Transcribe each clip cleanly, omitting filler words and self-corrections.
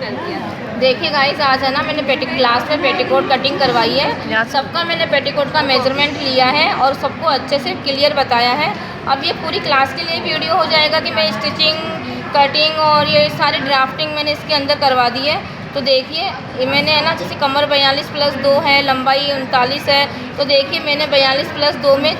कर दिया। देखिए गाइस, आज है ना मैंने क्लास में पेटीकोट कटिंग करवाई है। सबका मैंने पेटीकोट का मेजरमेंट लिया है और सबको अच्छे से क्लियर बताया है। अब ये पूरी क्लास के लिए वीडियो हो जाएगा कि मैं स्टिचिंग, कटिंग और ये सारी ड्राफ्टिंग मैंने इसके अंदर करवा दी है। तो देखिए, ये मैंने है ना, जैसे कमर 42 प्लस 2 है, लंबाई 39 है। तो देखिए मैंने 42 प्लस 2 में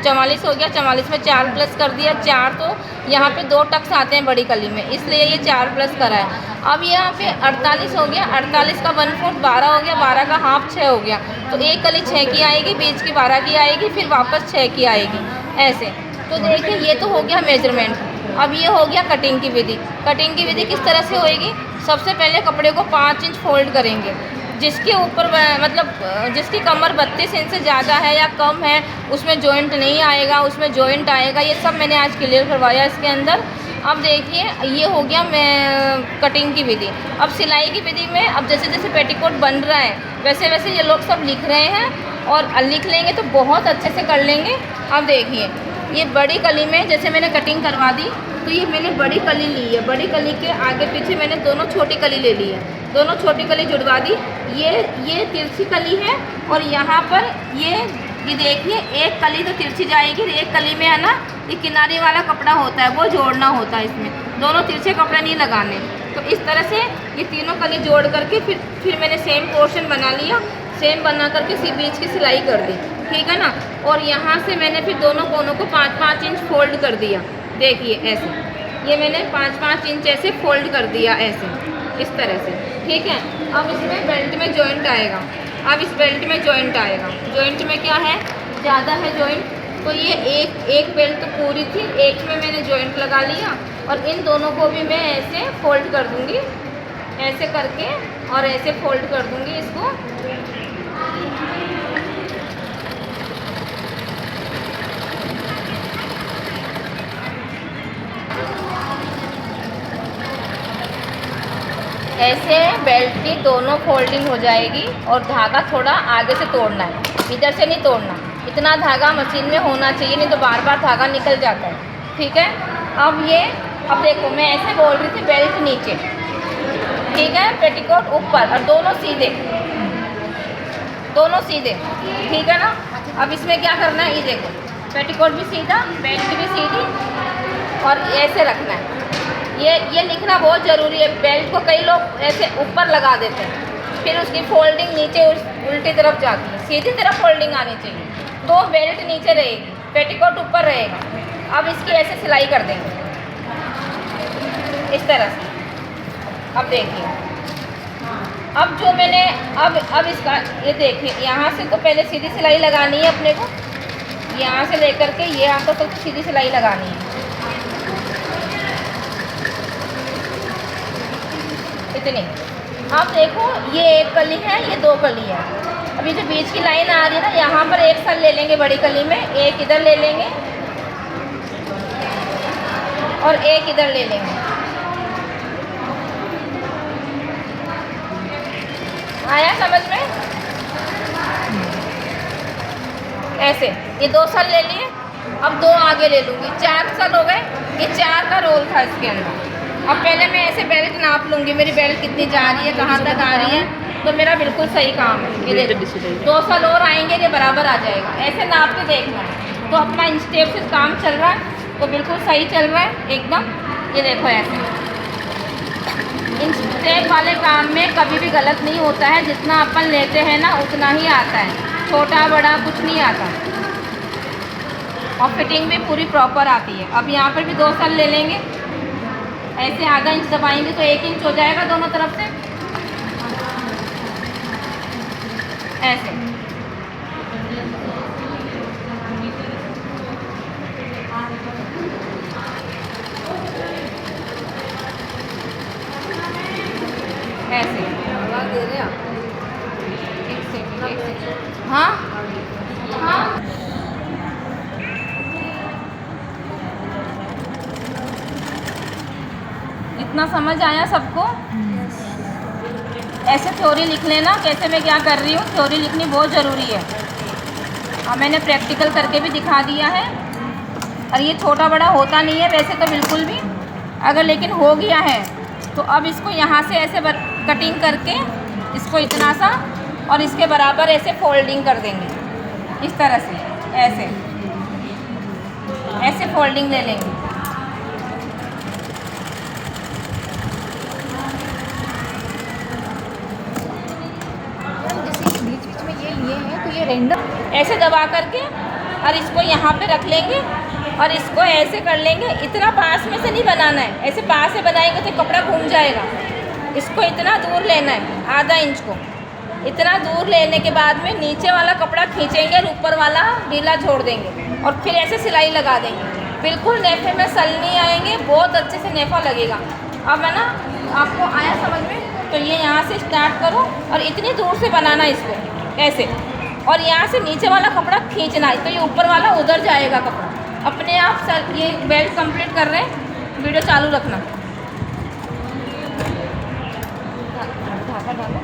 44 हो गया, 44 में 4 प्लस कर दिया। 4 तो यहाँ पे 2 टक्स आते हैं बड़ी कली में, इसलिए ये 4 प्लस करा है। अब यहाँ पे 48 हो गया, 48 का 1/4 12 हो गया, 12 का हाफ 6 हो गया। तो एक कली 6 की आएगी, बीच की 12 की आएगी, फिर वापस 6 की आएगी, ऐसे। तो देखिए ये तो हो गया मेजरमेंट। अब ये हो गया कटिंग की विधि। कटिंग की विधि किस तरह से होएगी? सबसे पहले कपड़े को 5 इंच फोल्ड करेंगे। जिसके ऊपर मतलब जिसकी कमर 32 इंच से ज़्यादा है या कम है, उसमें जॉइंट नहीं आएगा, उसमें जॉइंट आएगा। ये सब मैंने आज क्लियर करवाया इसके अंदर। अब देखिए ये हो गया मैं कटिंग की विधि। अब सिलाई की विधि में अब जैसे जैसे पेटीकोट बन रहा है वैसे वैसे ये लोग सब लिख रहे हैं, और लिख लेंगे तो बहुत अच्छे से कर लेंगे। अब देखिए ये बड़ी कली में जैसे मैंने कटिंग करवा दी, तो ये मैंने बड़ी कली ली है। बड़ी कली के आगे पीछे मैंने दोनों छोटी कली ले ली है, दोनों छोटी कली जुड़वा दी। ये तिरछी कली है, और यहाँ पर ये देखिए एक कली तो तिरछी जाएगी, एक कली में है ना ये किनारे वाला कपड़ा होता है वो जोड़ना होता है। इसमें दोनों तिरछे कपड़े नहीं लगाने। तो इस तरह से ये तीनों कली जोड़ करके फिर मैंने सेम पोर्शन बना लिया। सेम बना करके बीच की सिलाई कर दी, ठीक है ना। और यहाँ से मैंने फिर दोनों कोनों को 5-5 इंच फोल्ड कर दिया। देखिए ऐसे, ये मैंने 5-5 इंच ऐसे फोल्ड कर दिया, ऐसे इस तरह से, ठीक है। अब इसमें बेल्ट में जॉइंट आएगा। अब इस बेल्ट में जॉइंट आएगा। जॉइंट में क्या है, ज़्यादा है जॉइंट, तो ये एक बेल्ट तो पूरी थी, एक में मैंने जॉइंट लगा लिया। और इन दोनों को भी मैं ऐसे फोल्ड कर दूँगी, ऐसे करके, और ऐसे फोल्ड कर दूँगी इसको। ऐसे बेल्ट की दोनों फोल्डिंग हो जाएगी। और धागा थोड़ा आगे से तोड़ना है, इधर से नहीं तोड़ना। इतना धागा मशीन में होना चाहिए, नहीं तो बार बार धागा निकल जाता है, ठीक है। अब देखो मैं ऐसे बोल रही थी, बेल्ट नीचे, ठीक है, पेटीकोट ऊपर, और दोनों सीधे, दोनों सीधे, ठीक है ना। अब इसमें क्या करना है, ये देखो पेटीकोट भी सीधा, बेल्ट भी सीधी, और ऐसे रखना है। ये लिखना बहुत ज़रूरी है। बेल्ट को कई लोग ऐसे ऊपर लगा देते हैं, फिर उसकी फोल्डिंग नीचे उल्टी तरफ जाती है। सीधी तरफ फोल्डिंग आनी चाहिए, तो बेल्ट नीचे रहेगी, पेटीकोट ऊपर रहेगा। अब इसकी ऐसे सिलाई कर देंगे इस तरह से। अब देखिए, अब जो मैंने अब इसका ये देखिए, यहाँ से तो पहले सीधी सिलाई लगानी है अपने को, यहाँ से लेकर के ये यहाँ तो सीधी सिलाई लगानी है, इतनी। अब देखो ये एक कली है, ये 2 कली है। अभी जो बीच की लाइन आ रही है ना, यहाँ पर एक सल ले लेंगे बड़ी कली में, एक इधर ले लेंगे और एक इधर ले लेंगे। आया समझ में? ऐसे ये 2 सल ले लिए, अब 2 आगे ले लूँगी, 4 सल हो गए। ये 4 का रोल था इसके अंदर। अब पहले मैं ऐसे बेल्ट नाप लूँगी, मेरी बेल्ट कितनी जा रही है, कहाँ तक आ रही है, तो मेरा बिल्कुल सही काम है। ये देखो 2 सल और आएंगे, ये बराबर आ जाएगा। ऐसे नाप के देखना है। तो अपना इन स्टेप से काम चल रहा है, तो बिल्कुल सही चल रहा है एकदम। ये देखो ऐसे इन स्टेप वाले काम में कभी भी गलत नहीं होता है। जितना अपन लेते हैं ना उतना ही आता है, छोटा बड़ा कुछ नहीं आता, और फिटिंग भी पूरी प्रॉपर आती है। अब यहाँ पर भी 2 सल ले लेंगे, ऐसे आधा इंच दबाएंगे तो 1 इंच हो जाएगा दोनों तरफ से, ऐसे। ऐसे दे रहे आप? एक सेकंड। हाँ हाँ, इतना समझ आया सबको? ऐसे थ्योरी लिख लेना, कैसे मैं क्या कर रही हूँ। थ्योरी लिखनी बहुत ज़रूरी है, और मैंने प्रैक्टिकल करके भी दिखा दिया है। और ये छोटा बड़ा होता नहीं है वैसे तो बिल्कुल भी, अगर लेकिन हो गया है तो अब इसको यहाँ से ऐसे कटिंग करके इसको इतना सा और इसके बराबर ऐसे फोल्डिंग कर देंगे, इस तरह से ऐसे ऐसे फोल्डिंग ले लेंगे। जैसे बीच बीच में ये लिए हैं तो ये रेंडम ऐसे दबा करके और इसको यहाँ पे रख लेंगे और इसको ऐसे कर लेंगे। इतना पास में से नहीं बनाना है, ऐसे पास से बनाएंगे तो कपड़ा घूम जाएगा। इसको इतना दूर लेना है, आधा इंच को इतना दूर लेने के बाद में नीचे वाला कपड़ा खींचेंगे और ऊपर वाला ढीला छोड़ देंगे और फिर ऐसे सिलाई लगा देंगे। बिल्कुल नेफे में सल नहीं आएंगे, बहुत अच्छे से नेफा लगेगा। अब है ना, आपको आया समझ में? तो ये यहाँ से स्टार्ट करो और इतनी दूर से बनाना इसको ऐसे, और यहाँ से नीचे वाला कपड़ा खींचना है तो ये ऊपर वाला उधर जाएगा कपड़ा अपने आप। सर ये बेल्ट कंप्लीट कर रहे हैं, वीडियो चालू रखना। धागा डालो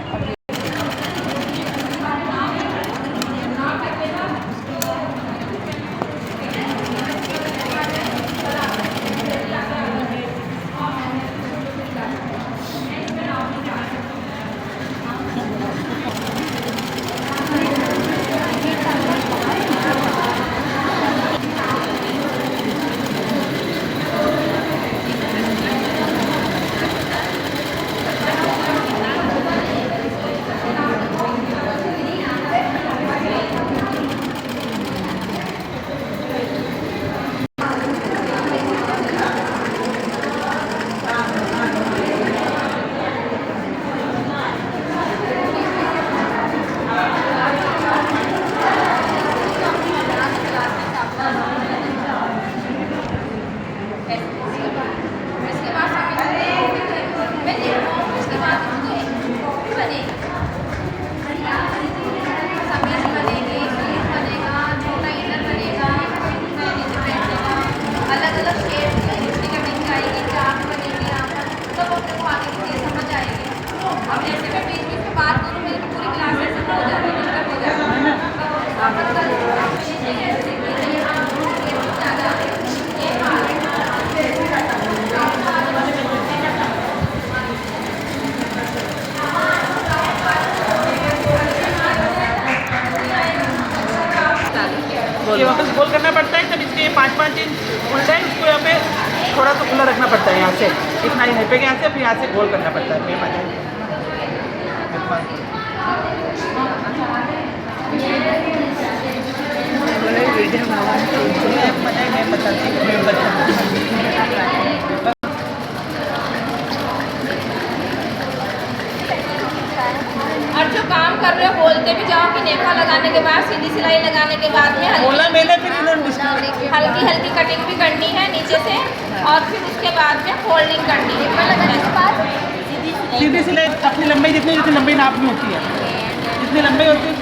और ये वापस गोल करना पड़ता है। तब इसके 5-5 इंच उल्टा है, उसको यहाँ पे थोड़ा सा खुला रखना पड़ता है। यहाँ से इतना ही है पे यहाँ से, फिर यहाँ से गोल करना पड़ता है। और जो काम कर रहे हो बोलते भी जाओ कि नेफा लगाने के बाद सीधी सिलाई लगाने के बाद में बोला मैंने, फिर हल्की हल्की कटिंग भी करनी है नीचे से और फिर उसके बाद में फोल्डिंग करनी है। लगाने के बाद सीधी सिलाई अपनी लंबाई जितनी लंबाई नापनी होती है, जितनी लंबाई होती है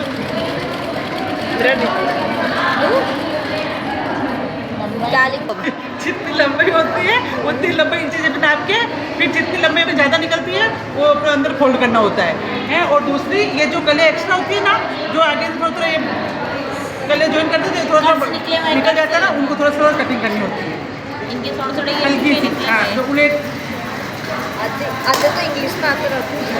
जितनी लंबाई होती है उतनी लंबाई इंची जब नाप के, फिर जितनी लंबाई में ज़्यादा निकलती है वो अपने अंदर फोल्ड करना होता है। और दूसरी ये जो गले एक्स्ट्रा होती है ना, जो आगे से थोड़ा ये गले ज्वाइन करते थे थोड़ा सा निकल जाता है ना, उनको थोड़ा थोड़ा कटिंग करनी होती है हल्की सी। हाँ, तो उलेट आता तो इंग्लिश में आते रहते हैं।